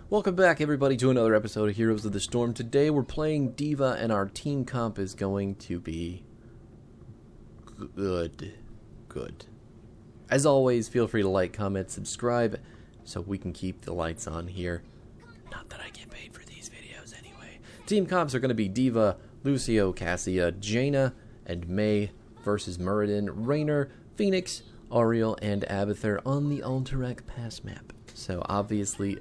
Welcome back, everybody, to another episode of Heroes of the Storm. Today we're playing D.Va, and our team comp is going to be good. As always, feel free to like, comment, subscribe, so we can keep the lights on here. Not that I get paid for these videos anyway. Team comps are going to be D.Va, Lucio, Cassia, Jaina, and Mei versus Muradin, Raynor, Phoenix, Ariel, and Abathur on the Alterac Pass map. So obviously,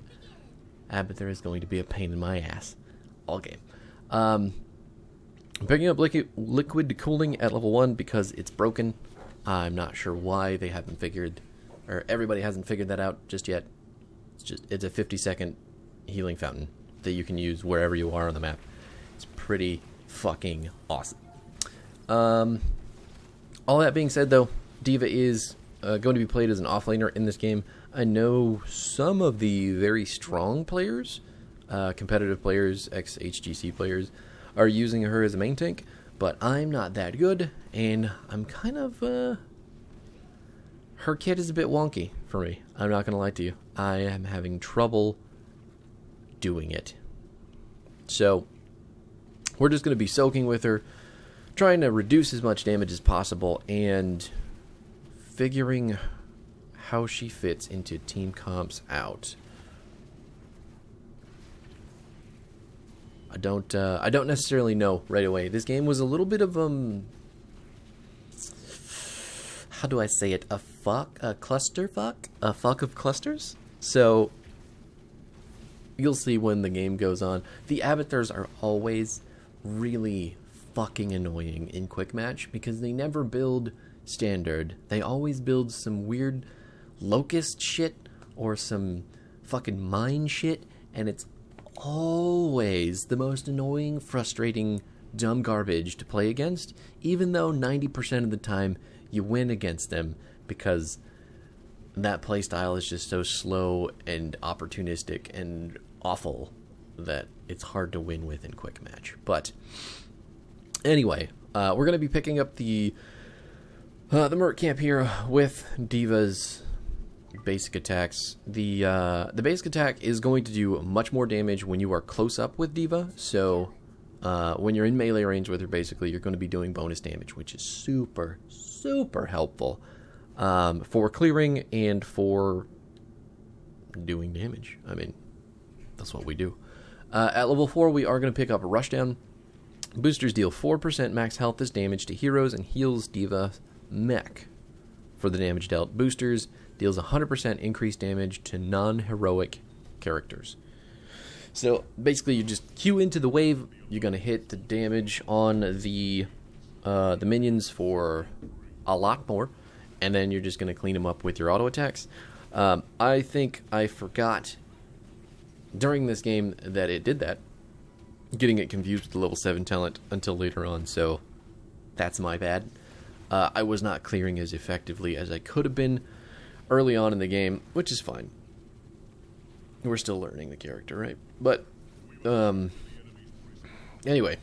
Abathur is going to be a pain in my ass all game. I'm picking up liquid cooling at level 1 because it's broken. I'm not sure why they haven't figured, or everybody hasn't figured that out just yet. It's a 50-second healing fountain that you can use wherever you are on the map. It's pretty fucking awesome. All that being said, though, D.Va is going to be played as an offlaner in this game. I know some of the very strong players, competitive players, ex-HGC players, are using her as a main tank, but I'm not that good, and I'm kind of, her kit is a bit wonky for me. I'm not going to lie to you. I am having trouble doing it. So, we're just going to be soaking with her, trying to reduce as much damage as possible, and figuring how she fits into team comps out. I don't necessarily know right away. This game was a little bit of how do I say it? A fuck of clusters. So you'll see when the game goes on. The Abathurs are always really fucking annoying in quick match because they never build standard. They always build some weird locust shit or some fucking mine shit, and it's always the most annoying, frustrating, dumb garbage to play against, even though 90% of the time you win against them because that playstyle is just so slow and opportunistic and awful that it's hard to win with in quick match. But anyway, we're going to be picking up the Merc camp here with D.Va's basic attacks. The basic attack is going to do much more damage when you are close up with D.Va. So when you're in melee range with her, basically, you're going to be doing bonus damage, which is super helpful for clearing and for doing damage. I mean, that's what we do. At level 4, we are going to pick up a Rushdown. Boosters deal 4% max health as damage to heroes and heals D.Va mech for the damage dealt. Boosters deals 100% increased damage to non-heroic characters. So basically, you just queue into the wave. You're gonna hit the damage on the minions for a lot more, and then you're just gonna clean them up with your auto attacks. I think I forgot during this game that it did that, getting it confused with the level 7 talent until later on. So that's my bad. I was not clearing as effectively as I could have been early on in the game, which is fine. We're still learning the character, right? But anyway,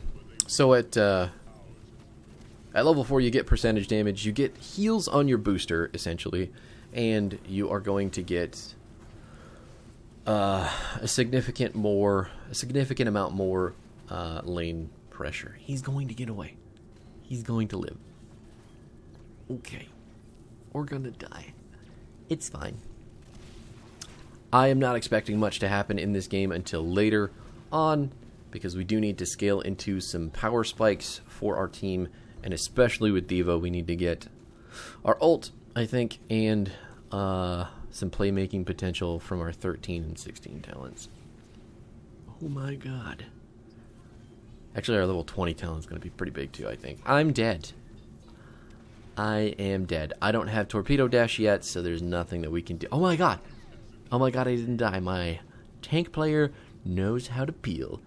so at level 4 you get percentage damage, you get heals on your booster essentially, and you are going to get a significant amount more lane pressure. He's going to get away. He's going to live. Okay, we're gonna die. It's fine. I am not expecting much to happen in this game until later on, because we do need to scale into some power spikes for our team, and especially with D.Va, we need to get our ult, I think, and some playmaking potential from our 13 and 16 talents. Oh my god. Actually, our level 20 talent is going to be pretty big too, I think. I'm dead. I am dead. I don't have Torpedo Dash yet, so there's nothing that we can do. Oh my god! Oh my god, I didn't die. My tank player knows how to peel.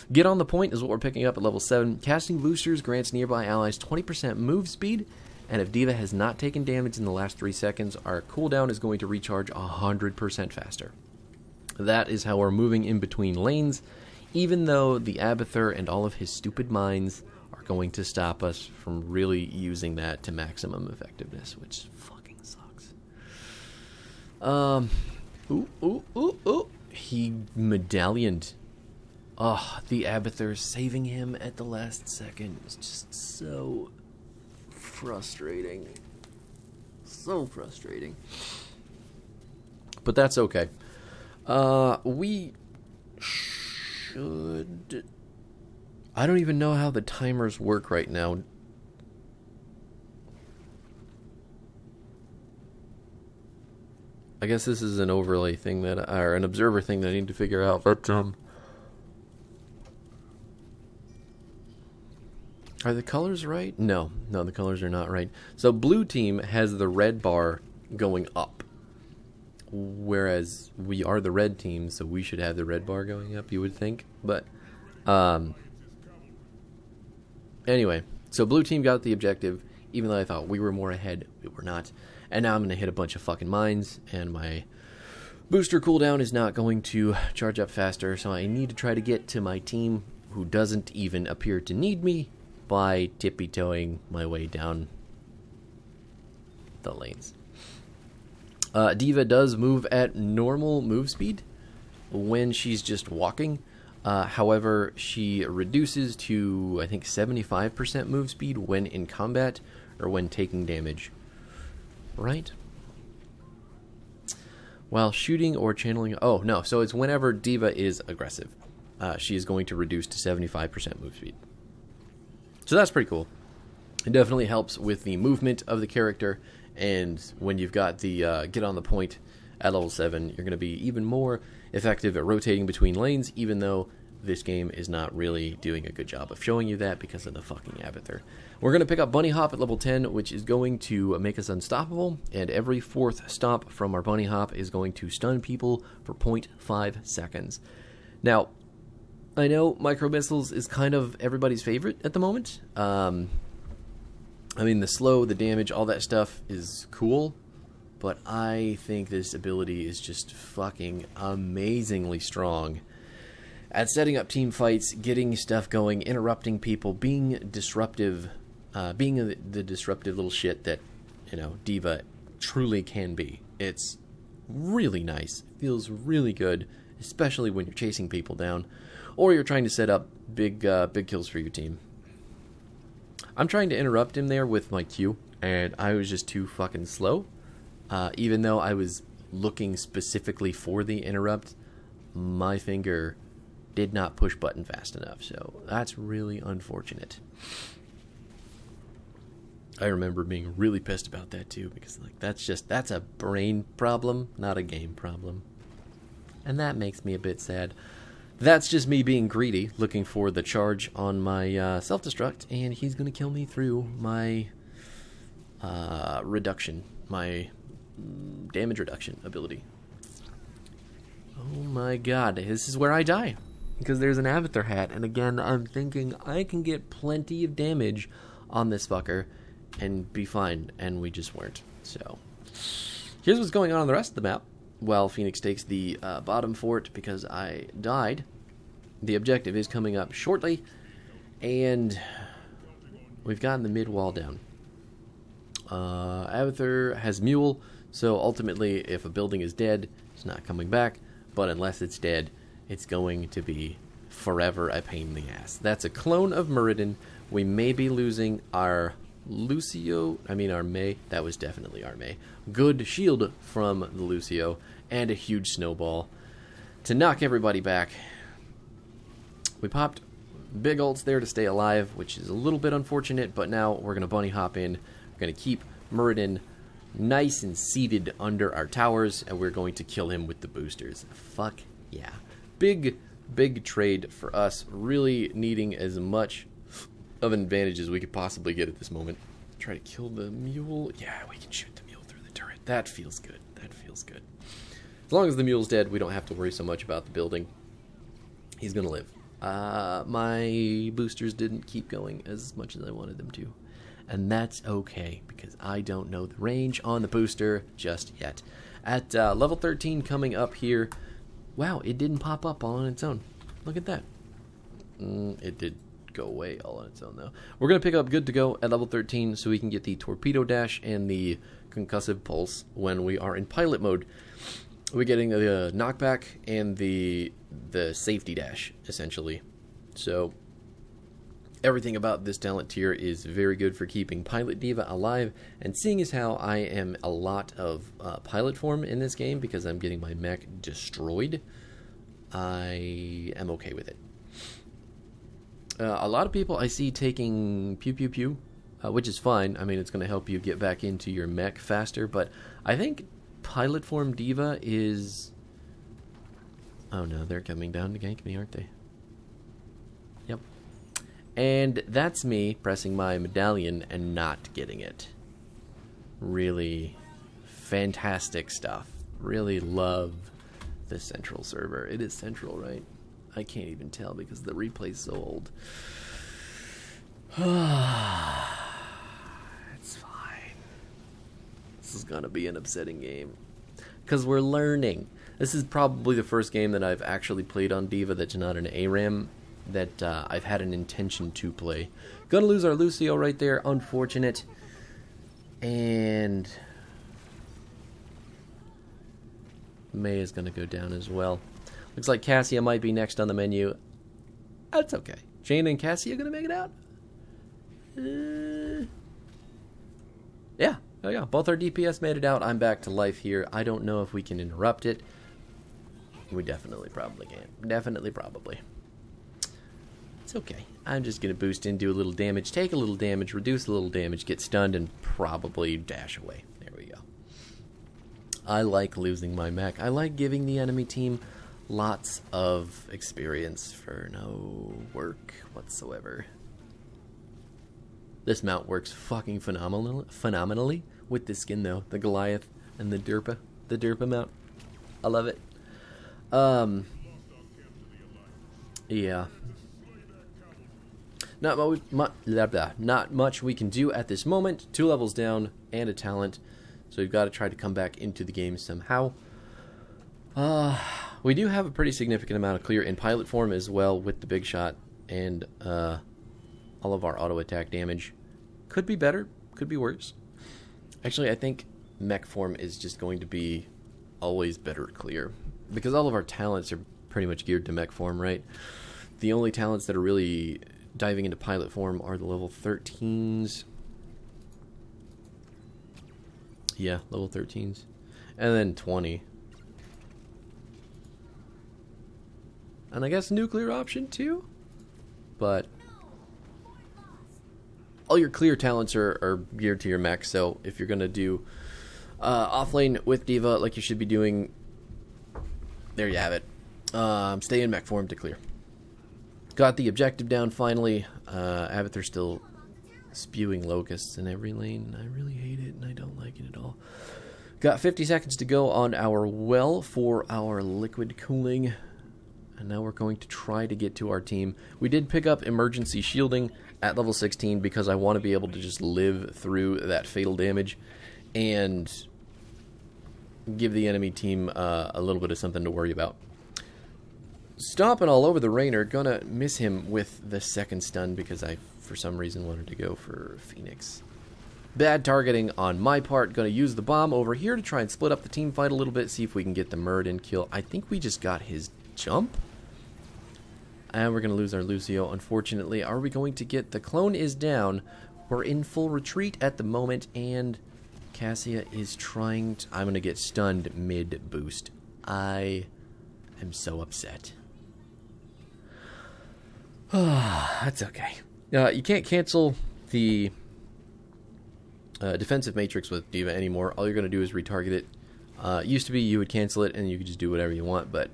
Get on the point is what we're picking up at level 7. Casting boosters grants nearby allies 20% move speed, and if D.Va has not taken damage in the last 3 seconds, our cooldown is going to recharge 100% faster. That is how we're moving in between lanes, even though the Abathur and all of his stupid mines are going to stop us from really using that to maximum effectiveness, which fucking sucks. he medallioned. Oh, the Abathur saving him at the last second is just so frustrating. So frustrating. But that's okay. We should... I don't even know how the timers work right now. I guess this is an overlay thing or an observer thing that I need to figure out, but, are the colors right? No, the colors are not right. So blue team has the red bar going up, whereas we are the red team, so we should have the red bar going up, you would think. But, anyway, so blue team got the objective, even though I thought we were more ahead, we were not. And now I'm going to hit a bunch of fucking mines, and my booster cooldown is not going to charge up faster, so I need to try to get to my team, who doesn't even appear to need me, by tippy-toeing my way down the lanes. D.Va does move at normal move speed when she's just walking. However, she reduces to, I think, 75% move speed when in combat or when taking damage. Right? While shooting or channeling... Oh, no. So it's whenever D.Va is aggressive. She is going to reduce to 75% move speed. So that's pretty cool. It definitely helps with the movement of the character, and when you've got the get on the point at level 7, you're going to be even more effective at rotating between lanes, even though this game is not really doing a good job of showing you that because of the fucking Abathur. We're going to pick up Bunny Hop at level 10, which is going to make us unstoppable, and every 4th stop from our Bunny Hop is going to stun people for 0.5 seconds. Now, I know micro missiles is kind of everybody's favorite at the moment. I mean, the slow, the damage, all that stuff is cool, but I think this ability is just fucking amazingly strong at setting up team fights, getting stuff going, interrupting people, being disruptive, being the disruptive little shit that, D.Va truly can be. It's really nice. Feels really good, especially when you're chasing people down, or you're trying to set up big kills for your team. I'm trying to interrupt him there with my Q, and I was just too fucking slow. Even though I was looking specifically for the interrupt, my finger did not push button fast enough, so that's really unfortunate. I remember being really pissed about that too, because that's a brain problem, not a game problem. And that makes me a bit sad. That's just me being greedy, looking for the charge on my self-destruct, and he's going to kill me through my reduction, my damage reduction ability. Oh my god, this is where I die, because there's an Abathur hat, and again, I'm thinking I can get plenty of damage on this fucker and be fine, and we just weren't. So, here's what's going on the rest of the map. While Phoenix takes the bottom fort because I died, the objective is coming up shortly, and we've gotten the mid wall down. Abathur has Mule, so ultimately if a building is dead, it's not coming back, but unless it's dead, it's going to be forever a pain in the ass. That's a clone of Muradin. We may be losing our our May. That was definitely our May. Good shield from the Lucio, and a huge snowball to knock everybody back. We popped big ults there to stay alive, which is a little bit unfortunate, but now we're going to bunny hop in. We're going to keep Muradin nice and seated under our towers, and we're going to kill him with the boosters. Fuck yeah. Big trade for us, really needing as much of an advantage as we could possibly get at this moment. Try to kill the mule. Yeah, we can shoot the mule through the turret. That feels good. As long as the mule's dead, we don't have to worry so much about the building. He's going to live. My boosters didn't keep going as much as I wanted them to. And that's okay, because I don't know the range on the booster just yet. At level 13 coming up here, wow, it didn't pop up all on its own. Look at that. It did go away all on its own, though. We're going to pick up Good to Go at level 13 so we can get the Torpedo Dash and the Concussive Pulse when we are in pilot mode. we're getting the knockback and the safety dash, essentially. So everything about this talent tier is very good for keeping Pilot Diva alive, and seeing as how I am a lot of pilot form in this game because I'm getting my mech destroyed, I am okay with it. A lot of people I see taking Pew Pew Pew, which is fine. I mean, it's going to help you get back into your mech faster, but I think Pilot Form Diva is... Oh no, they're coming down to gank me, aren't they? Yep. And that's me pressing my medallion and not getting it. Really fantastic stuff. Really love the Central server. It is Central, right? I can't even tell because the replay's so old. It's fine. This is gonna be an upsetting game. Because we're learning. This is probably the first game that I've actually played on Diva that's not an ARAM that I've had an intention to play. Gonna lose our Lucio right there. Unfortunate. And May is gonna go down as well. Looks like Cassia might be next on the menu. That's okay. Jane and Cassia gonna make it out? Yeah. Oh yeah. Both our DPS made it out. I'm back to life here. I don't know if we can interrupt it. We definitely probably can. Definitely probably. It's okay. I'm just gonna boost in, do a little damage, take a little damage, reduce a little damage, get stunned, and probably dash away. There we go. I like losing my mech. I like giving the enemy team lots of experience for no work whatsoever. This mount works fucking phenomenally with this skin though. The Goliath and the Derpa mount. I love it. Yeah. Not much we can do at this moment. 2 levels down and a talent. So we've got to try to come back into the game somehow. We do have a pretty significant amount of clear in pilot form as well with the big shot and all of our auto attack damage. Could be better, could be worse. Actually, I think mech form is just going to be always better clear because all of our talents are pretty much geared to mech form, right? The only talents that are really diving into pilot form are the level 13s. Yeah, level 13s. And then 20. And I guess nuclear option too? But all your clear talents are geared to your mech, so if you're going to do offlane with Diva like you should be doing, there you have it. Stay in mech form to clear. Got the objective down finally. Abathur's still spewing locusts in every lane. I really hate it and I don't like it at all. Got 50 seconds to go on our well for our liquid cooling. And now we're going to try to get to our team. We did pick up emergency shielding at level 16 because I want to be able to just live through that fatal damage and give the enemy team a little bit of something to worry about. Stomping all over the Rainer. Gonna miss him with the second stun because I, for some reason, wanted to go for Phoenix. Bad targeting on my part. Gonna use the bomb over here to try and split up the team fight a little bit. See if we can get the Muradin kill. I think we just got his jump. And we're going to lose our Lucio, unfortunately. Are we going to get... The clone is down. We're in full retreat at the moment, and Cassia is trying to... I'm going to get stunned mid-boost. I am so upset. That's okay. You can't cancel the defensive matrix with Diva anymore. All you're going to do is retarget it. Used to be you would cancel it, and you could just do whatever you want, but...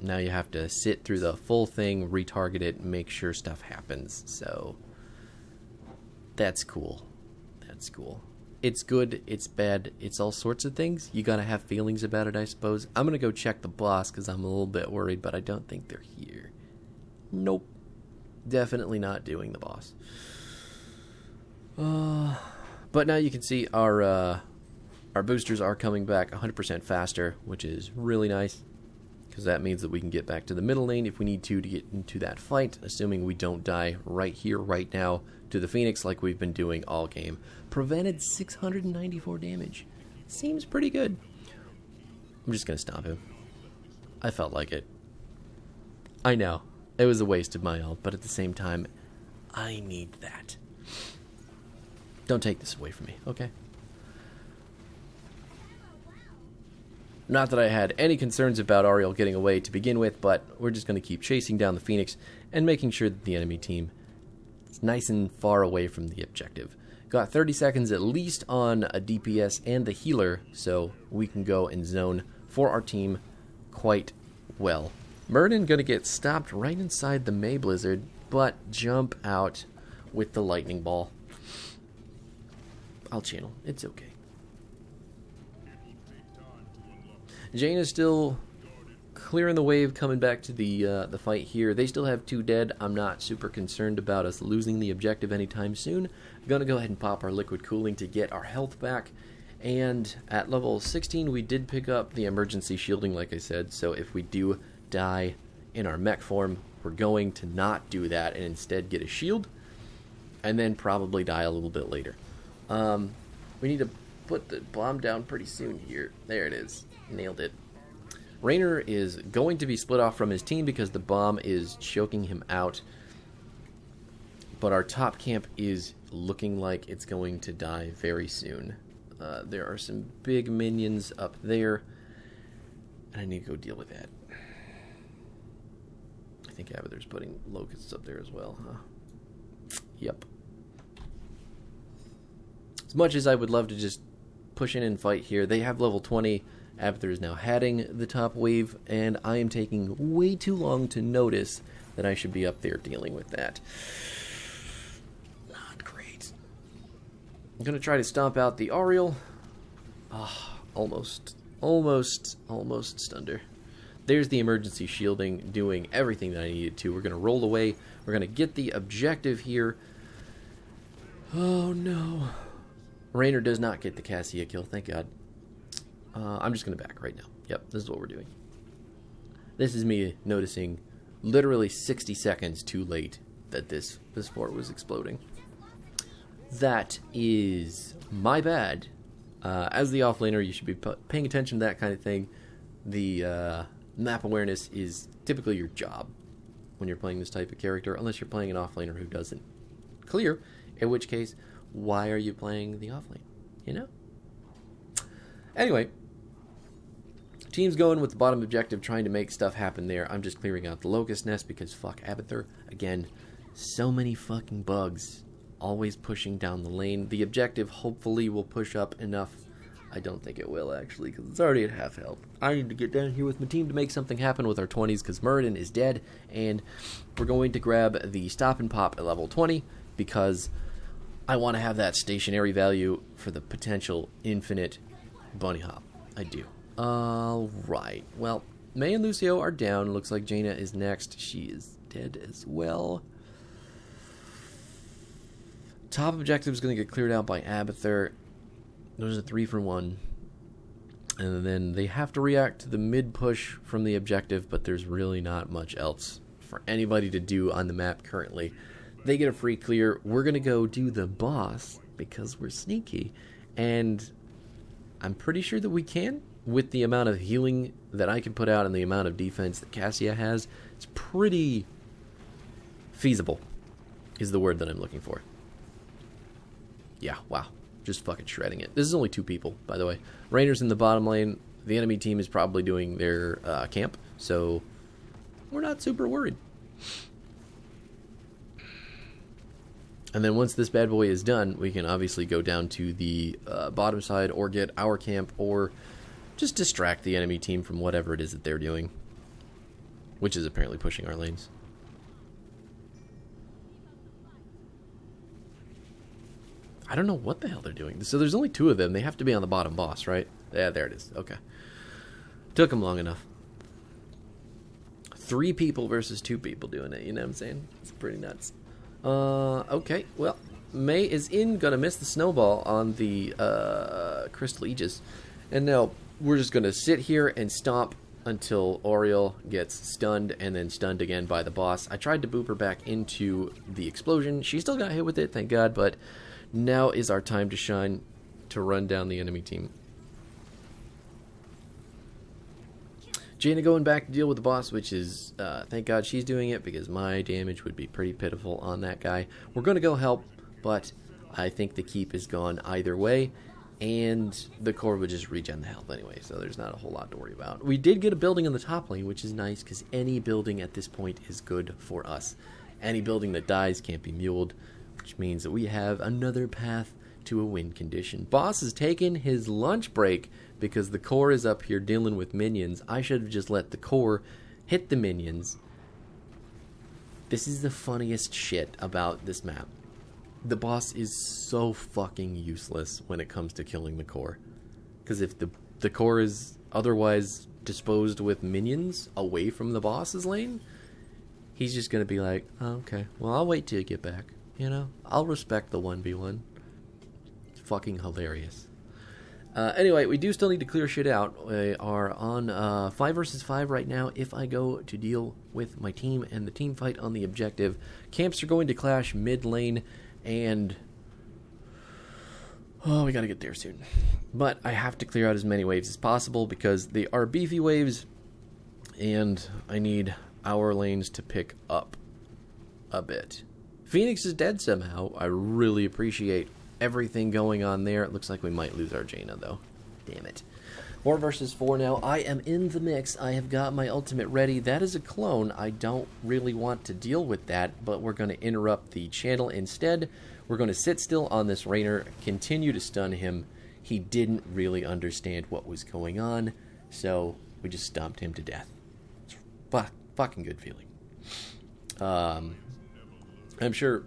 Now you have to sit through the full thing, retarget it, make sure stuff happens. So that's cool. That's cool. It's good, it's bad, it's all sorts of things. You gotta have feelings about it, I suppose. I'm gonna go check the boss because I'm a little bit worried, but I don't think they're here. Nope. Definitely not doing the boss. But now you can see our boosters are coming back 100% faster, which is really nice. Because that means that we can get back to the middle lane if we need to get into that fight, assuming we don't die right here, right now, to the Phoenix like we've been doing all game. Prevented 694 damage. Seems pretty good. I'm just gonna stop him. I felt like it. I know. It was a waste of my ult, but at the same time, I need that. Don't take this away from me, okay? Not that I had any concerns about Ariel getting away to begin with, but we're just going to keep chasing down the Phoenix and making sure that the enemy team is nice and far away from the objective. Got 30 seconds at least on a DPS and the healer, so we can go and zone for our team quite well. Murden going to get stopped right inside the May Blizzard, but jump out with the lightning ball. I'll channel. It's okay. Jane is still clearing the wave, coming back to the fight here. They still have 2 dead. I'm not super concerned about us losing the objective anytime soon. I'm going to go ahead and pop our liquid cooling to get our health back. And at level 16, we did pick up the emergency shielding, like I said. So if we do die in our mech form, we're going to not do that and instead get a shield. And then probably die a little bit later. We need to put the bomb down pretty soon here. There it is. Nailed it. Raynor is going to be split off from his team because the bomb is choking him out. But our top camp is looking like it's going to die very soon. There are some big minions up there, and I need to go deal with that. I think Abathur's putting locusts up there as well, huh? Yep. As much as I would love to just push in and fight here, they have level 20. Abathur is now heading the top wave, and I am taking way too long to notice that I should be up there dealing with that. Not great. I'm going to try to stomp out the Ariel. Almost stunned her. There's the emergency shielding doing everything that I needed to. We're going to roll away. We're going to get the objective here. Oh, no. Raynor does not get the Cassia kill, thank God. I'm just going to back right now. Yep, this is what we're doing. This is me noticing literally 60 seconds too late that this fort was exploding. That is my bad. As the offlaner, you should be paying attention to that kind of thing. The map awareness is typically your job when you're playing this type of character, unless you're playing an offlaner who doesn't clear, in which case, why are you playing the offlane? You know? Anyway, team's going with the bottom objective, trying to make stuff happen there. I'm just clearing out the locust nest because fuck Abathur. Again, so many fucking bugs. Always pushing down the lane. The objective hopefully will push up enough. I don't think it will, actually, because it's already at half health. I need to get down here with my team to make something happen with our 20s, because Muradin is dead, and we're going to grab the stop and pop at level 20, because I want to have that stationary value for the potential infinite bunny hop. I do. Alright. Well, May and Lucio are down. Looks like Jaina is next. She is dead as well. Top objective is going to get cleared out by Abathur. There's a 3-for-1. And then they have to react to the mid push from the objective, but there's really not much else for anybody to do on the map currently. They get a free clear. We're going to go do the boss because we're sneaky. And I'm pretty sure that we can. With the amount of healing that I can put out and the amount of defense that Cassia has, it's pretty feasible, is the word that I'm looking for. Yeah, wow. Just fucking shredding it. This is only 2 people, by the way. Raynor's in the bottom lane. The enemy team is probably doing their camp, so we're not super worried. And then once this bad boy is done, we can obviously go down to the bottom side or get our camp or just distract the enemy team from whatever it is that they're doing, which is apparently pushing our lanes. I don't know what the hell they're doing. So there's only 2 of them. They have to be on the bottom boss, right? Yeah, there it is. Okay. Took them long enough. 3 people versus 2 people doing it, you know what I'm saying? It's pretty nuts. Okay, well, May is gonna miss the snowball on the Crystal Aegis. And now we're just gonna sit here and stomp until Oriel gets stunned and then stunned again by the boss. I tried to boop her back into the explosion. She still got hit with it, thank God, but now is our time to shine to run down the enemy team. Jaina going back to deal with the boss, which is, thank God she's doing it, because my damage would be pretty pitiful on that guy. We're going to go help, but I think the keep is gone either way, and the core would just regen the health anyway, so there's not a whole lot to worry about. We did get a building in the top lane, which is nice, because any building at this point is good for us. Any building that dies can't be muled, which means that we have another path to a win condition. Boss has taken his lunch break because the core is up here dealing with minions. I should have just let the core hit the minions. This is the funniest shit about this map. The boss is so fucking useless when it comes to killing the core. Because if the core is otherwise disposed with minions away from the boss's lane, he's just going to be like, oh, okay, well, I'll wait till you get back. You know, I'll respect the 1v1. It's fucking hilarious. Anyway, we do still need to clear shit out. We are on 5 versus 5 right now. If I go to deal with my team and the team fight on the objective, camps are going to clash mid lane, and oh, we gotta get there soon. But I have to clear out as many waves as possible because they are beefy waves, and I need our lanes to pick up a bit. Phoenix is dead somehow. I really appreciate everything going on there. It looks like we might lose our Jaina, though. Damn it. 4 versus 4 now. I am in the mix. I have got my ultimate ready. That is a clone. I don't really want to deal with that, but we're going to interrupt the channel instead. We're going to sit still on this Raynor, continue to stun him. He didn't really understand what was going on, so we just stomped him to death. It's fucking good feeling. I'm sure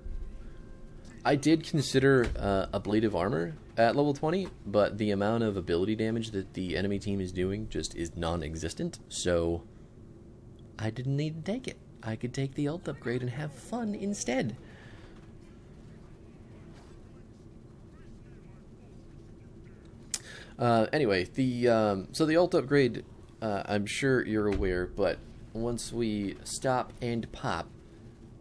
I did consider a Blade of Armor at level 20, but the amount of ability damage that the enemy team is doing just is non-existent, so I didn't need to take it. I could take the ult upgrade and have fun instead. Anyway, so the ult upgrade, I'm sure you're aware, but once we stop and pop,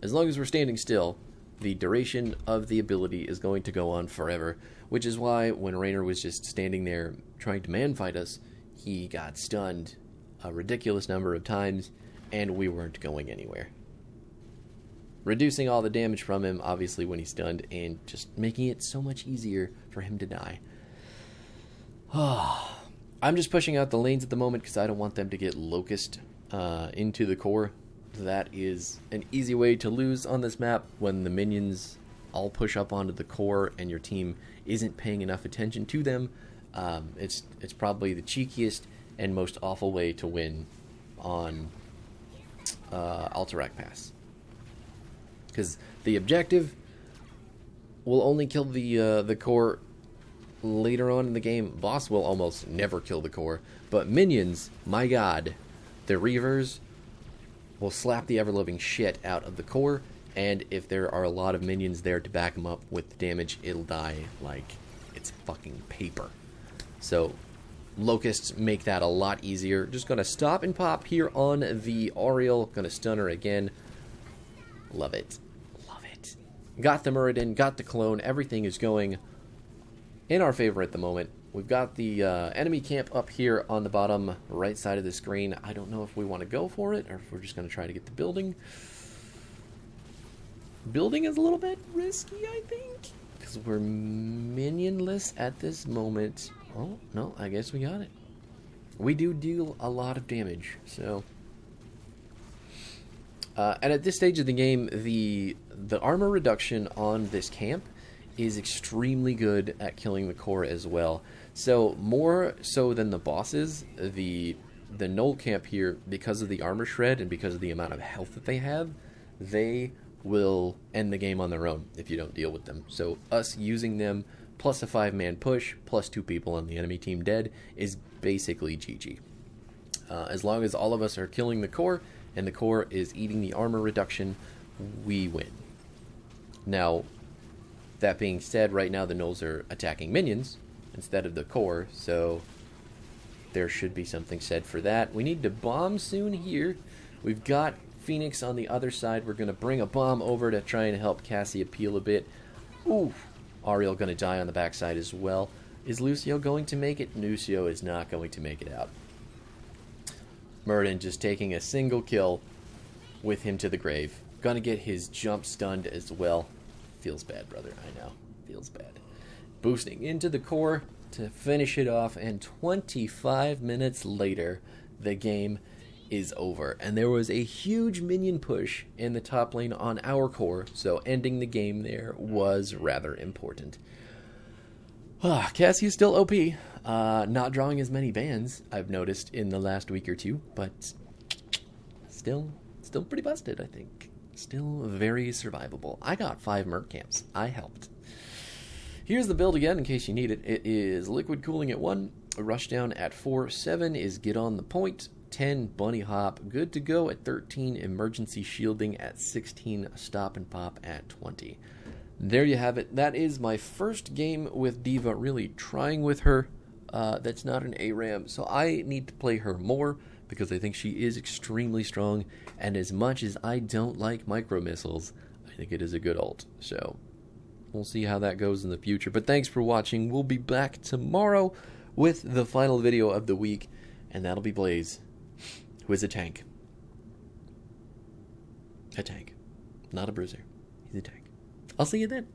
as long as we're standing still, the duration of the ability is going to go on forever, which is why when Raynor was just standing there trying to man-fight us, he got stunned a ridiculous number of times, and we weren't going anywhere. Reducing all the damage from him, obviously, when he's stunned, and just making it so much easier for him to die. I'm just pushing out the lanes at the moment because I don't want them to get Locust into the core. That is an easy way to lose on this map when the minions all push up onto the core and your team isn't paying enough attention to them. It's probably the cheekiest and most awful way to win on Alterac Pass. Because the objective will only kill the core later on in the game. Boss will almost never kill the core. But minions, my god, the Reavers will slap the ever-loving shit out of the core, and if there are a lot of minions there to back them up with the damage, it'll die like it's fucking paper. So Locusts make that a lot easier. Just gonna stop and pop here on the Oriel. Gonna stun her again. Love it. Love it. Got the Muradin, got the clone. Everything is going in our favor at the moment. We've got the enemy camp up here on the bottom right side of the screen. I don't know if we want to go for it or if we're just going to try to get the building. Building is a little bit risky, I think, because we're minionless at this moment. Oh, no, I guess we got it. We do deal a lot of damage, so... and at this stage of the game, the armor reduction on this camp is extremely good at killing the core as well. So more so than the bosses, the Null camp here, because of the armor shred and because of the amount of health that they have, they will end the game on their own if you don't deal with them. So us using them plus a 5-man push plus 2 people on the enemy team dead is basically GG. As long as all of us are killing the core and the core is eating the armor reduction, we win. Now, that being said, right now the Nulls are attacking minions instead of the core, so there should be something said for that. We need to bomb soon here. We've got Phoenix on the other side. We're going to bring a bomb over to try and help Cassie appeal a bit. Ooh, Ariel going to die on the backside as well. Is Lucio going to make it? Lucio is not going to make it out. Murden just taking a single kill with him to the grave. Gonna get his jump stunned as well. Feels bad, brother. I know. Feels bad. Boosting into the core to finish it off, and 25 minutes later, the game is over. And there was a huge minion push in the top lane on our core, so ending the game there was rather important. Cassie's still OP. Not drawing as many bans, I've noticed, in the last week or two, but still pretty busted, I think. Still very survivable. I got 5 Merc camps. I helped. Here's the build again in case you need it. It is Liquid Cooling at 1, Rushdown at 4, 7 is Get on the Point, 10 Bunny Hop, Good to Go at 13, Emergency Shielding at 16, Stop and Pop at 20. There you have it. That is my first game with D.Va, really trying with her. That's not an ARAM, so I need to play her more because I think she is extremely strong, and as much as I don't like micro missiles, I think it is a good ult. So we'll see how that goes in the future. But thanks for watching. We'll be back tomorrow with the final video of the week, and that'll be Blaze, who is a tank. A tank. Not a bruiser. He's a tank. I'll see you then.